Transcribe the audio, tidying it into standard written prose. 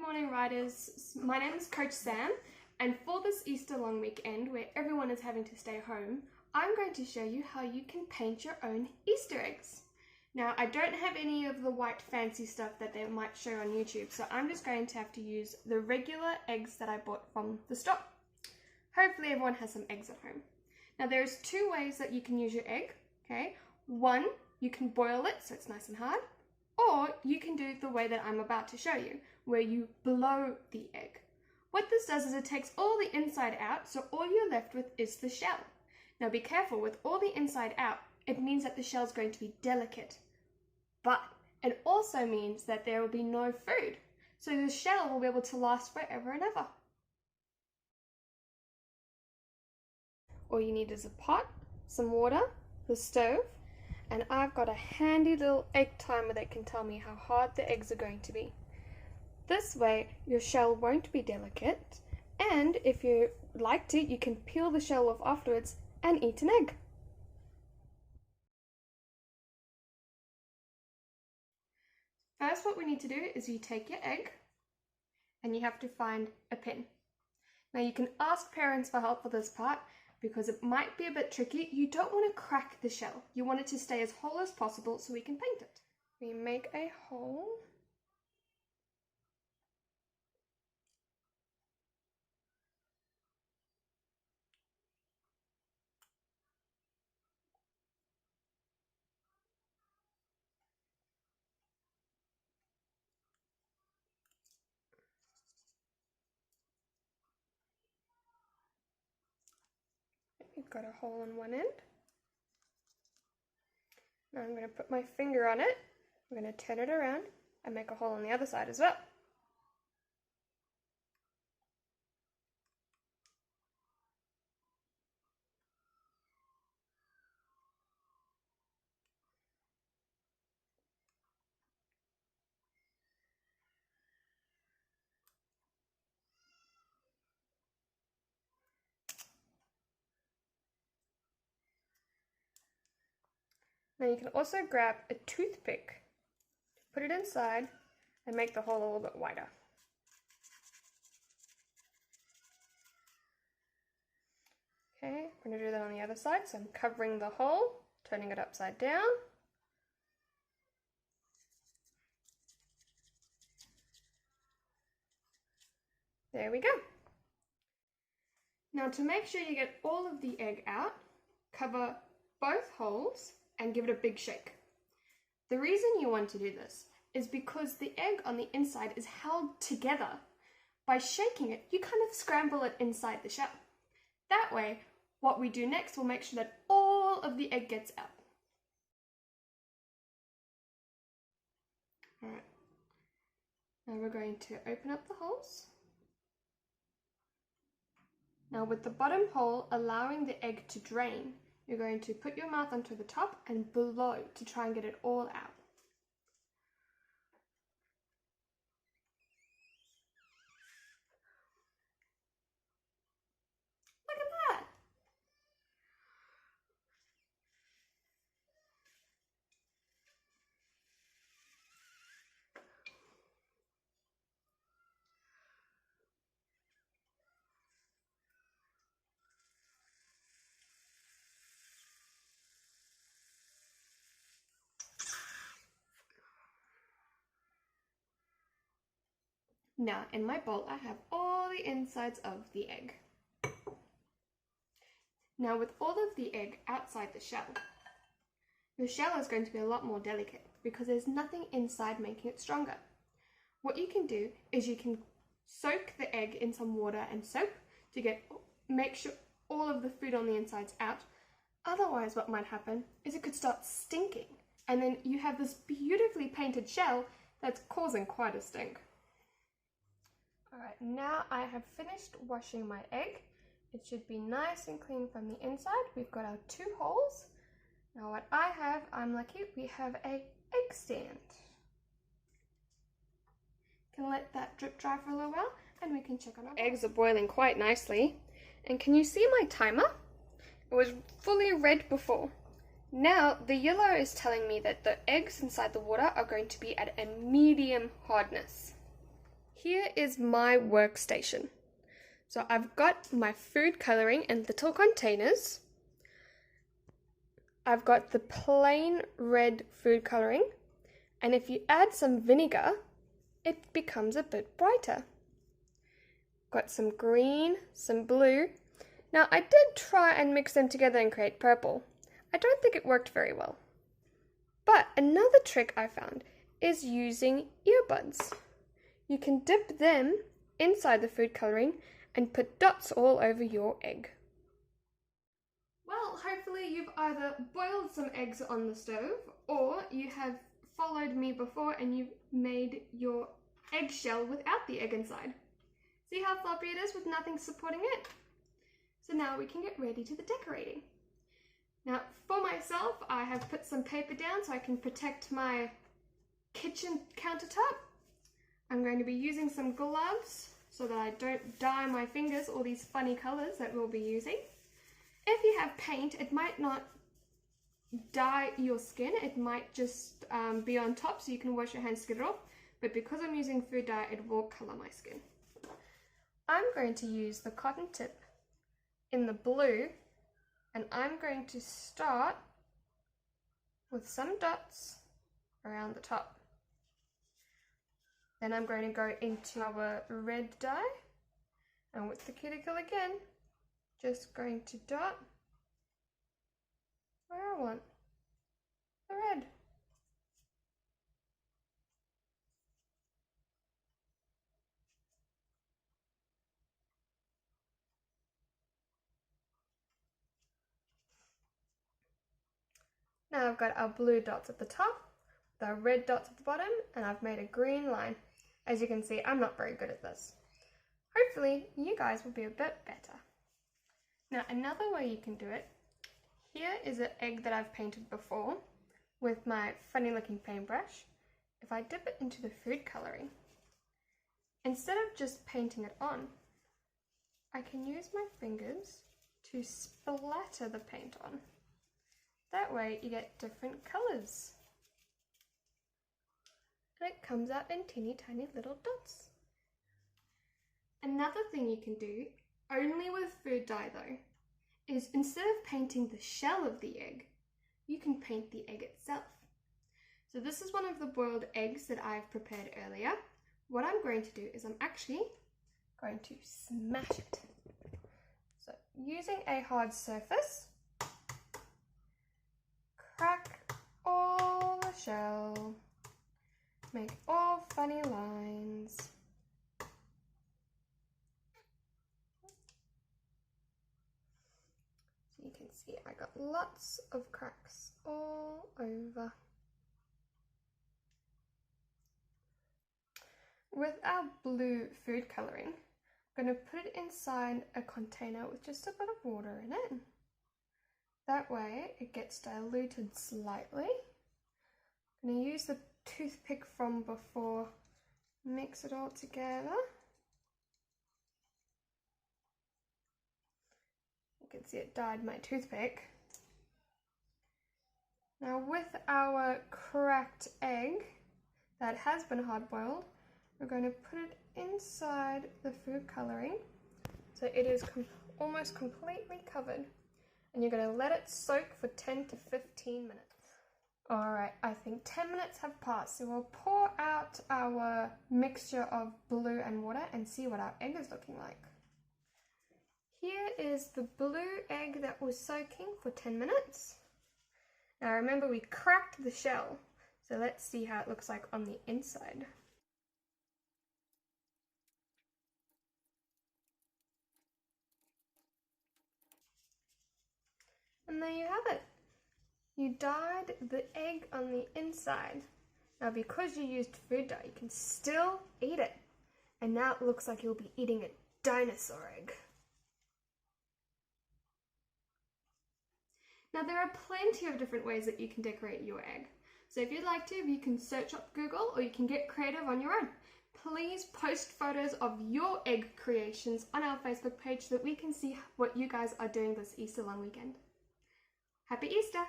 morning, riders. My name is Coach Sam, and for this Easter long weekend where everyone is having to stay home, I'm going to show you how you can paint your own Easter eggs. Now, I don't have any of the white fancy stuff that they might show on YouTube, so I'm just going to have to use the regular eggs that I bought from the store. Hopefully everyone has some eggs at home. Now, there's two ways that you can use your egg, okay? One, you can boil it so it's nice and hard, or you can do the way that I'm about to show you, where you blow the egg. What this does is it takes all the inside out, so all you're left with is the shell. Now be careful, with all the inside out, it means that the shell is going to be delicate. But it also means that there will be no food, so the shell will be able to last forever and ever. All you need is a pot, some water, the stove, and I've got a handy little egg timer that can tell me how hard the eggs are going to be. This way your shell won't be delicate, and if you liked it, you can peel the shell off afterwards and eat an egg. First, what we need to do is you take your egg and you have to find a pin. Now you can ask parents for help for this part because it might be a bit tricky. You don't want to crack the shell. You want it to stay as whole as possible so we can paint it. We make a hole. You've got a hole on one end. Now I'm going to put my finger on it. I'm going to turn it around and make a hole on the other side as well. Now you can also grab a toothpick, put it inside, and make the hole a little bit wider. Okay, I'm going to do that on the other side, so I'm covering the hole, turning it upside down. There we go. Now to make sure you get all of the egg out, cover both holes and give it a big shake. The reason you want to do this is because the egg on the inside is held together. By shaking it, you kind of scramble it inside the shell. That way, what we do next will make sure that all of the egg gets out. Alright, now we're going to open up the holes. Now with the bottom hole allowing the egg to drain, you're going to put your mouth onto the top and blow to try and get it all out. Look at that! Now, in my bowl, I have all the insides of the egg. Now, with all of the egg outside the shell is going to be a lot more delicate because there's nothing inside making it stronger. What you can do is you can soak the egg in some water and soap to make sure all of the food on the inside's out. Otherwise, what might happen is it could start stinking, and then you have this beautifully painted shell that's causing quite a stink. Alright, now I have finished washing my egg. It should be nice and clean from the inside. We've got our two holes. Now what I have, I'm lucky, we have a egg stand. Can let that drip dry for a little while and we can check on our eggs are boiling quite nicely. And can you see my timer? It was fully red before. Now the yellow is telling me that the eggs inside the water are going to be at a medium hardness. Here is my workstation. So I've got my food coloring in little containers. I've got the plain red food coloring, and if you add some vinegar, it becomes a bit brighter. Got some green, some blue. Now I did try and mix them together and create purple. I don't think it worked very well. But another trick I found is using earbuds. You can dip them inside the food coloring and put dots all over your egg. Well, hopefully you've either boiled some eggs on the stove or you have followed me before and you've made your eggshell without the egg inside. See how floppy it is with nothing supporting it? So now we can get ready to the decorating. Now for myself, I have put some paper down so I can protect my kitchen countertop. I'm going to be using some gloves so that I don't dye my fingers all these funny colors that we'll be using. If you have paint, it might not dye your skin, it might just be on top so you can wash your hands to get it off, but because I'm using food dye, it will color my skin. I'm going to use the cotton tip in the blue, and I'm going to start with some dots around the top. Then I'm going to go into our red dye, and with the cuticle again, just going to dot where I want the red. Now I've got our blue dots at the top, the red dots at the bottom, and I've made a green line. As you can see, I'm not very good at this. Hopefully, you guys will be a bit better. Now, another way you can do it, here is an egg that I've painted before with my funny looking paintbrush. If I dip it into the food coloring, instead of just painting it on, I can use my fingers to splatter the paint on. That way you get different colors. And it comes out in teeny tiny little dots. Another thing you can do, only with food dye though, is instead of painting the shell of the egg, you can paint the egg itself. So this is one of the boiled eggs that I've prepared earlier. What I'm going to do is I'm actually going to smash it. So using a hard surface, crack all the shell, make all funny lines. So you can see I got lots of cracks all over. With our blue food coloring, I'm going to put it inside a container with just a bit of water in it. That way it gets diluted slightly. I'm going to use the toothpick from before, mix it all together. You can see it dyed my toothpick. Now with our cracked egg that has been hard boiled, we're going to put it inside the food coloring so it is almost completely covered, and you're going to let it soak for 10 to 15 minutes. Alright, I think 10 minutes have passed, so we'll pour out our mixture of blue and water and see what our egg is looking like. Here is the blue egg that was soaking for 10 minutes. Now remember, we cracked the shell, so let's see how it looks like on the inside. And there you have it. You dyed the egg on the inside. Now because you used food dye, you can still eat it. And now it looks like you'll be eating a dinosaur egg. Now there are plenty of different ways that you can decorate your egg. So if you'd like to, you can search up Google or you can get creative on your own. Please post photos of your egg creations on our Facebook page so that we can see what you guys are doing this Easter long weekend. Happy Easter!